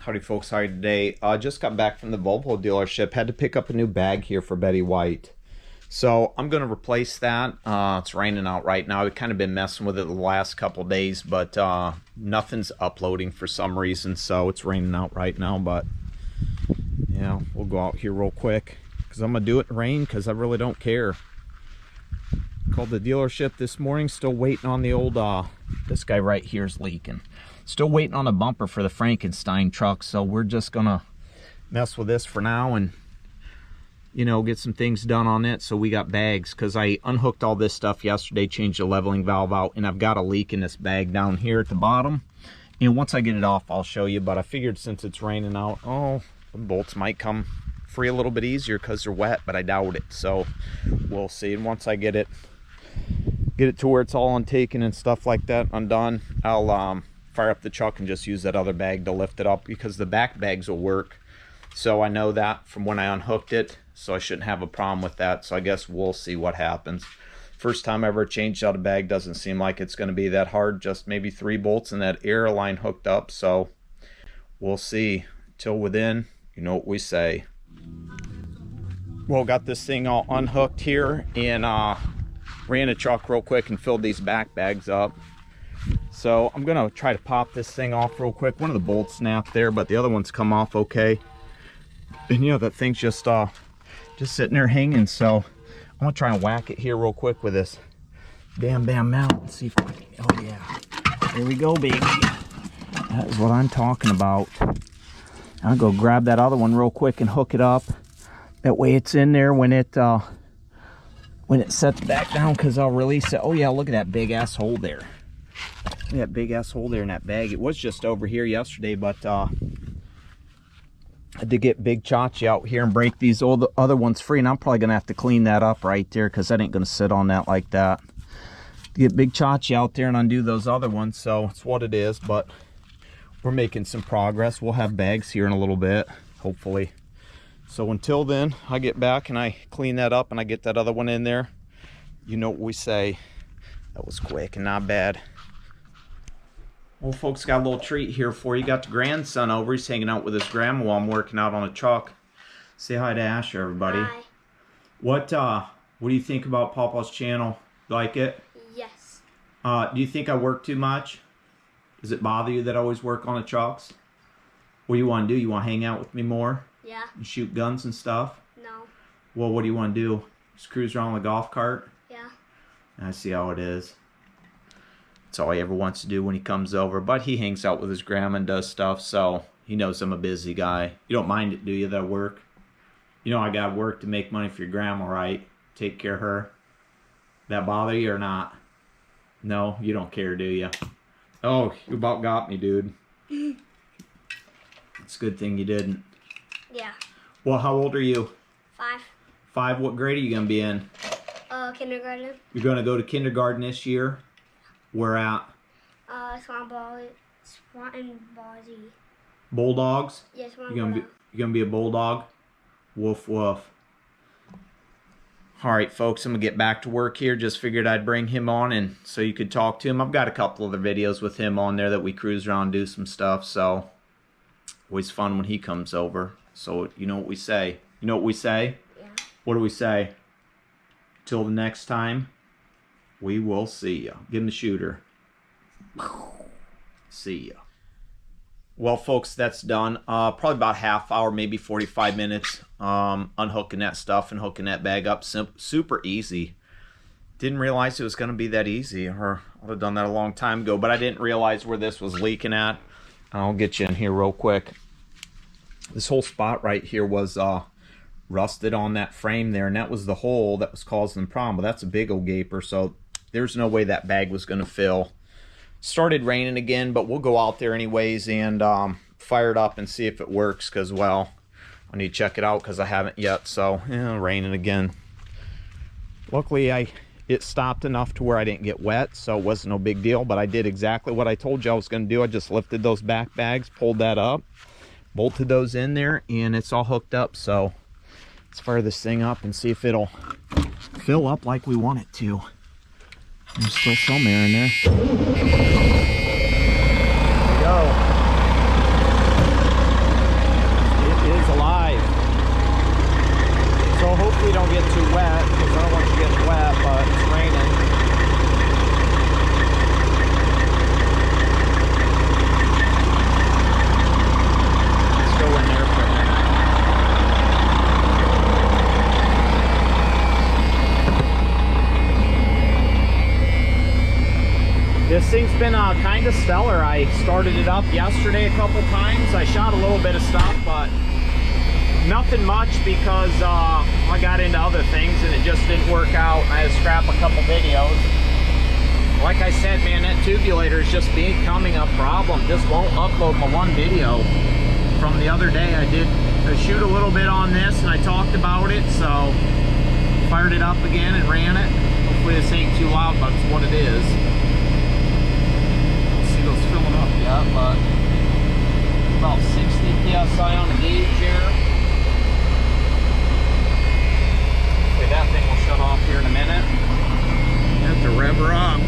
Howdy folks, how are you today? Just got back from the Volvo dealership. Had to pick up a new bag here for Betty White. So I'm going to replace that. It's raining out right now. I've kind of been messing with it the last couple of days, but nothing's uploading for some reason. So it's raining out right now, but yeah, we'll go out here real quick because I'm going to do it in rain because I really don't care. Called the dealership this morning, still waiting on the old, this guy right here is leaking. Still waiting on a bumper for the Frankenstein truck, so we're just gonna mess with this for now and, you know, get some things done on it so we got bags, because I unhooked all this stuff yesterday, changed the leveling valve out, and I've got a leak in this bag down here at the bottom. And once I get it off, I'll show you, but I figured since it's raining out, oh, the bolts might come free a little bit easier because they're wet, but I doubt it, so we'll see. And once I get it to where it's all untaken and stuff like that, undone, I'll fire up the truck and just use that other bag to lift it up, because the back bags will work. So I know that from when I unhooked it, so I shouldn't have a problem with that. So I guess we'll see what happens. First time I ever changed out a bag, doesn't seem like it's going to be that hard. Just maybe 3 bolts and that air line hooked up, so we'll see. Till within, you know what we say. Well, got this thing all unhooked here and ran a truck real quick and filled these back bags up. So I'm gonna try to pop this thing off real quick. One of the bolts snapped there, but the other one's come off okay. And you know, that thing's just sitting there hanging. So I'm gonna try and whack it here real quick with this bam mount and see if I can, oh yeah, there we go, baby. That is what I'm talking about. I'll go grab that other one real quick and hook it up. That way it's in there when it sets back down, because I'll release it. Oh yeah, look at that big ass hole there. That big ass hole there in that bag. It was just over here yesterday, but I had to get Big Chachi out here and break these other ones free, and I'm probably gonna have to clean that up right there, because that ain't gonna sit on that like that. Get Big Chachi out there and undo those other ones, so it's what it is, but we're making some progress. We'll have bags here in a little bit, hopefully. So until then, I get back and I clean that up and I get that other one in there. You know what we say. That was quick and not bad. Well, folks, got a little treat here for you. Got the grandson over. He's hanging out with his grandma while I'm working out on a truck. Say hi to Asher, everybody. Hi. What do you think about Papa's channel? Like it? Yes. Do you think I work too much? Does it bother you that I always work on the trucks? What do you want to do? You want to hang out with me more? Yeah. And shoot guns and stuff? No. Well, what do you want to do? Just cruise around with a golf cart? Yeah. I see how it is. That's all he ever wants to do when he comes over. But he hangs out with his grandma and does stuff, so he knows I'm a busy guy. You don't mind it, do you, that work? You know I got to work to make money for your grandma, right? Take care of her. That bother you or not? No, you don't care, do you? Oh, you about got me, dude. It's a good thing you didn't. Yeah. Well, how old are you? 5. 5? What grade are you going to be in? Kindergarten. You're going to go to kindergarten this year? Where at? Swan and Ballsy. Bulldogs? Yes, You're gonna be a bulldog? Woof woof. Alright folks, I'm gonna get back to work here. Just figured I'd bring him on and so you could talk to him. I've got a couple other videos with him on there that we cruise around and do some stuff, so always fun when he comes over. So you know what we say. You know what we say? Yeah. What do we say? Till the next time, we will see ya. Give him the shooter. See ya. Well, folks, that's done. Probably about half hour, maybe 45 minutes. Unhooking that stuff and hooking that bag up. Super easy. Didn't realize it was going to be that easy. Or I would have done that a long time ago. But I didn't realize where this was leaking at. I'll get you in here real quick. This whole spot right here was rusted on that frame there. And that was the hole that was causing the problem. But that's a big old gaper. So there's no way that bag was going to fill. Started raining again, but we'll go out there anyways and fire it up and see if it works, because, well, I need to check it out because I haven't yet. So, yeah, raining again. Luckily, it stopped enough to where I didn't get wet, so it wasn't no big deal, but I did exactly what I told you I was going to do. I just lifted those back bags, pulled that up, bolted those in there, and it's all hooked up. So let's fire this thing up and see if it'll fill up like we want it to. There's still some air in there. There we go. thing's been kind of stellar. I started it up yesterday a couple times. I shot a little bit of stuff, but nothing much because I got into other things and it just didn't work out. I had to scrap a couple videos. Like I said, man, that tubulator is just becoming a problem. Just won't upload my one video from the other day. I did shoot a little bit on this and I talked about it, so fired it up again and ran it. Hopefully this ain't too loud, but it's what it is. Let's see those filling up yet, but about 60 psi on the gauge here. Okay, that thing will shut off here in a minute. You have to rev her up.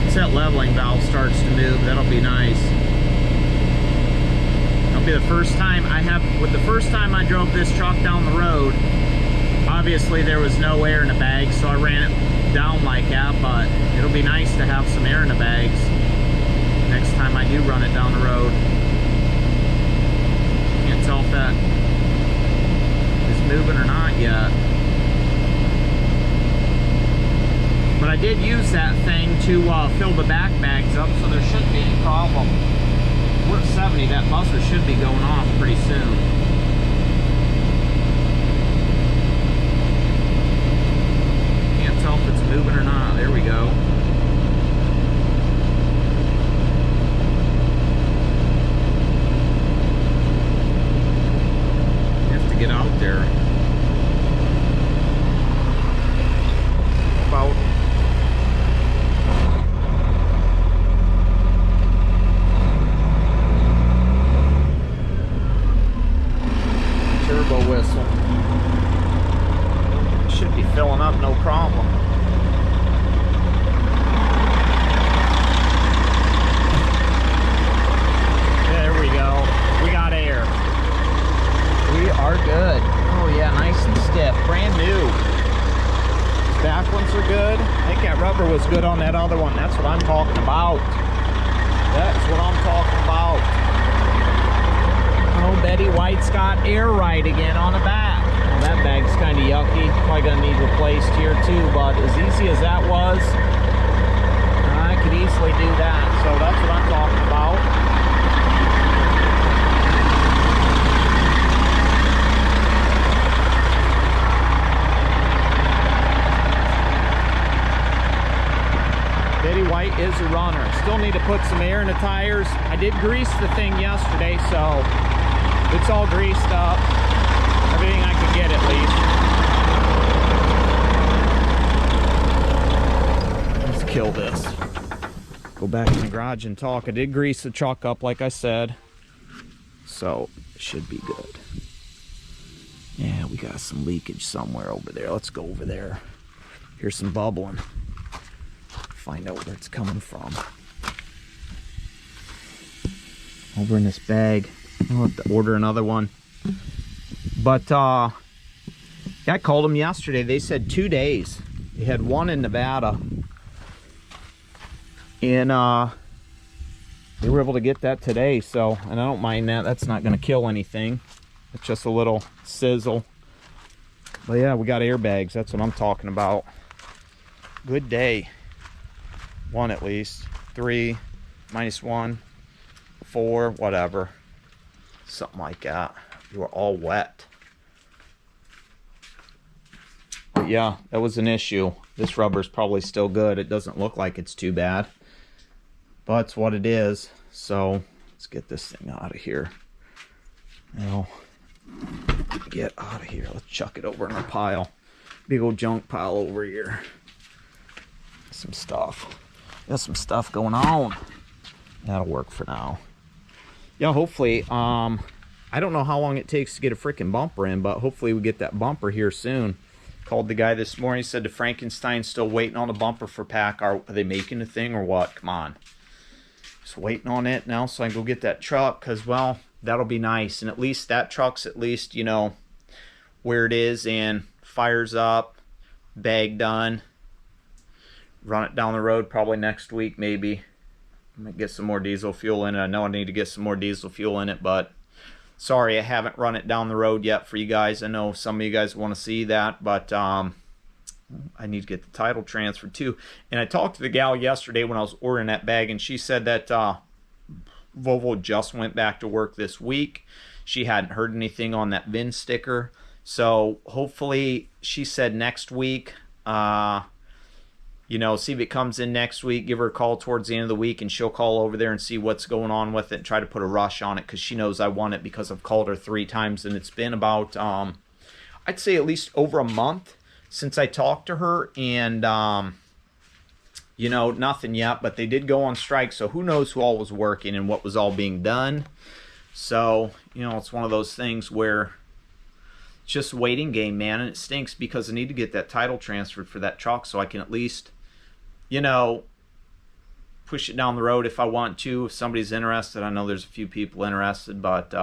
Once that leveling valve starts to move, that'll be nice. That'll be the first time the first time I drove this truck down the road, obviously there was no air in the bag, so I ran it down like that, but it'll be nice to have some air in the bags next time I do run it down the road. Can't tell if that is moving or not yet. But I did use that thing to fill the back bags up, so there shouldn't be any problem. We're at 70, that buzzer should be going off pretty soon. Can't tell if it's moving or not. There we go. You have to get out there. About turbo whistle. Should be filling up no problem. There we go. We got air. We are good. Oh yeah, nice and stiff. Brand new. Back ones are good. I think that rubber was good on that other one. That's what I'm talking about. That's what I'm talking about. Oh, Betty White's got air right again on the back. Well, that bag's kind of yucky. Probably gonna need replaced here too, but as easy as that was, I could easily do that. So that's what I'm talking about. Betty White is a runner. Still need to put some air in the tires. I did grease the thing yesterday, so it's all greased up. Everything I could get at least. Let's kill this. Go back in the garage and talk. I did grease the truck up like I said, so it should be good. Yeah, we got some leakage somewhere over there. Let's go over there. Here's some bubbling. Find out where it's coming from. Over in this bag. I'll have to order another one. But yeah, I called them yesterday. They said 2 days. They had one in Nevada. And they were able to get that today. So, and I don't mind that. That's not going to kill anything. It's just a little sizzle. But yeah, we got airbags. That's what I'm talking about. Good day. One at least. 3, -1, 4, whatever. Something like that. You were all wet. But yeah, that was an issue. This rubber's probably still good. It doesn't look like it's too bad, but it's what it is. So let's get this thing out of here. Now, get out of here. Let's chuck it over in a pile. Big old junk pile over here. Some stuff. Got some stuff going on. That'll work for now. Yeah, hopefully, I don't know how long it takes to get a freaking bumper in, but hopefully we get that bumper here soon. Called the guy this morning, he said the Frankenstein's still waiting on a bumper for Pack. Are they making a thing or what? Come on. Just waiting on it now so I can go get that truck, because, well, that'll be nice. And at least that truck's at least, you know, where it is and fires up, bag done. Run it down the road probably next week, maybe. I might get some more diesel fuel in it. I know I need to get some more diesel fuel in it, but sorry I haven't run it down the road yet for you guys. I know some of you guys want to see that, but I need to get the title transferred too. And I talked to the gal yesterday when I was ordering that bag, and she said that Volvo just went back to work this week. She hadn't heard anything on that VIN sticker. So hopefully, she said next week, you know, see if it comes in next week, give her a call towards the end of the week, and she'll call over there and see what's going on with it and try to put a rush on it, because she knows I want it, because I've called her 3 times, and it's been about, I'd say at least over a month since I talked to her, and, you know, nothing yet, but they did go on strike, so who knows who all was working and what was all being done. So, you know, it's one of those things where it's just a waiting game, man, and it stinks because I need to get that title transferred for that truck so I can at least, you know, push it down the road if I want to, if somebody's interested. I know there's a few people interested, but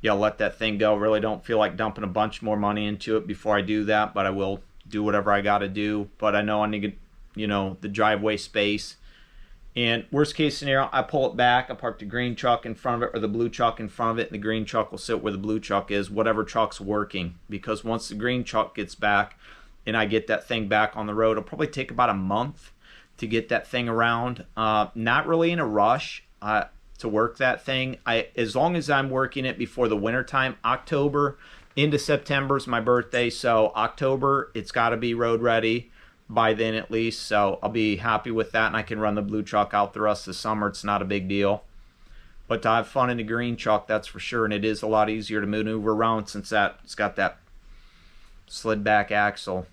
yeah, I'll let that thing go. Really don't feel like dumping a bunch more money into it before I do that, but I will do whatever I got to do. But I know I need, you know, the driveway space. And worst case scenario, I pull it back, I park the green truck in front of it or the blue truck in front of it, and the green truck will sit where the blue truck is, whatever truck's working. Because once the green truck gets back and I get that thing back on the road, it'll probably take about a month to get that thing around. Not really in a rush to work that thing. As long as I'm working it before the winter time, October into September is my birthday, so October it's got to be road ready by then at least, so I'll be happy with that, and I can run the blue truck out the rest of the summer. It's not a big deal. But to have fun in the green truck, that's for sure, and it is a lot easier to maneuver around since it's got that slid back axle.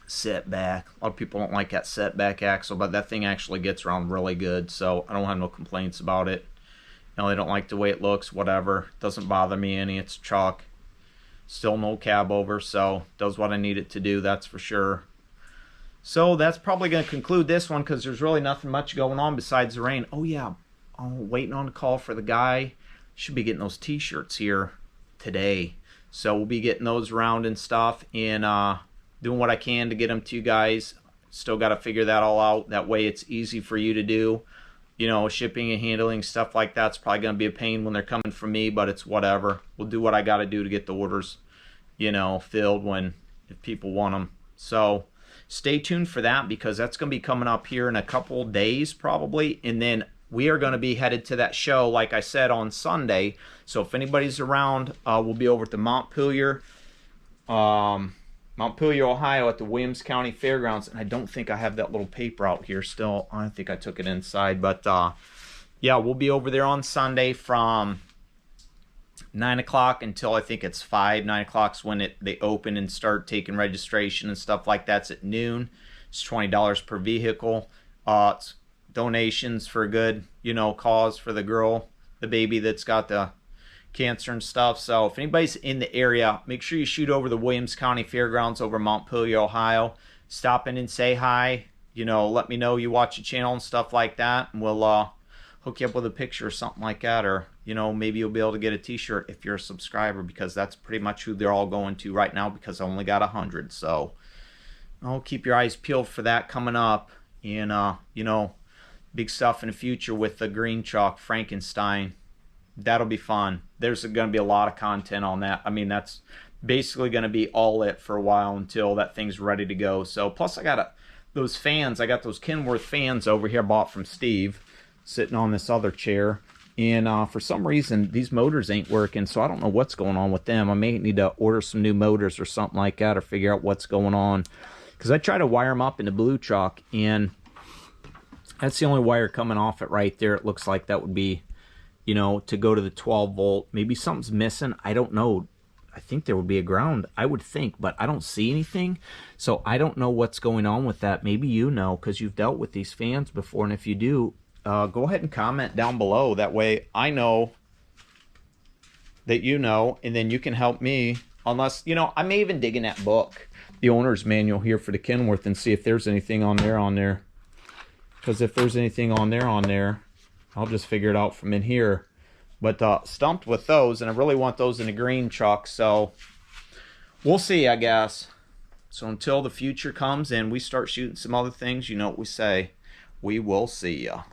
Set back. A lot of people don't like that set back axle, but that thing actually gets around really good, so I don't have no complaints about it. You know, they don't like the way it looks, whatever. It doesn't bother me any. It's a truck. Still no Cabover, so does what I need it to do, that's for sure. So that's probably going to conclude this one because there's really nothing much going on besides the rain. Oh yeah, I'm waiting on a call for the guy. Should be getting those t-shirts here today. So we'll be getting those around and stuff, and doing what I can to get them to you guys. Still got to figure that all out. That way it's easy for you to do. You know, shipping and handling, stuff like that's probably going to be a pain when they're coming from me, but it's whatever. We'll do what I got to do to get the orders, you know, filled if people want them. So stay tuned for that, because that's going to be coming up here in a couple days probably, and then we are going to be headed to that show, like I said, on Sunday. So if anybody's around, we'll be over at the Montpelier, Ohio, at the Williams County Fairgrounds. And I don't think I have that little paper out here still. I think I took it inside, but yeah, we'll be over there on Sunday from 9 o'clock until I think it's 5. 9 o'clock's when they open and start taking registration and stuff like that. It's at noon. It's $20 per vehicle. It's donations for a good, you know, cause for the girl, the baby that's got the cancer and stuff. So if anybody's in the area, make sure you shoot over the Williams County Fairgrounds over Montpelier, Ohio. Stop in and say hi. You know, let me know you watch the channel and stuff like that, and we'll hook you up with a picture or something like that, or, you know, maybe you'll be able to get a t-shirt if you're a subscriber, because that's pretty much who they're all going to right now, because I only got 100. So I'll keep your eyes peeled for that coming up. And you know, big stuff in the future with the green chalk Frankenstein. That'll be fun. There's going to be a lot of content on that. I mean, that's basically going to be all it for a while until that thing's ready to go. So plus I got those fans. I got those Kenworth fans over here I bought from Steve, sitting on this other chair. And for some reason, these motors ain't working, so I don't know what's going on with them. I may need to order some new motors or something like that, or figure out what's going on. Because I try to wire them up in the blue chalk, and that's the only wire coming off it right there. It looks like that would be, you know, to go to the 12 volt. Maybe something's missing. I don't know. I think there would be a ground, I would think, but I don't see anything. So I don't know what's going on with that. Maybe you know, because you've dealt with these fans before, and if you do, go ahead and comment down below. That way I know that you know, and then you can help me. Unless, you know, I may even dig in that book, the owner's manual here for the Kenworth, and see if there's anything on there. Because if there's anything on there, I'll just figure it out from in here. But stumped with those, and I really want those in the green truck, so we'll see, I guess. So until the future comes and we start shooting some other things, you know what we say. We will see ya.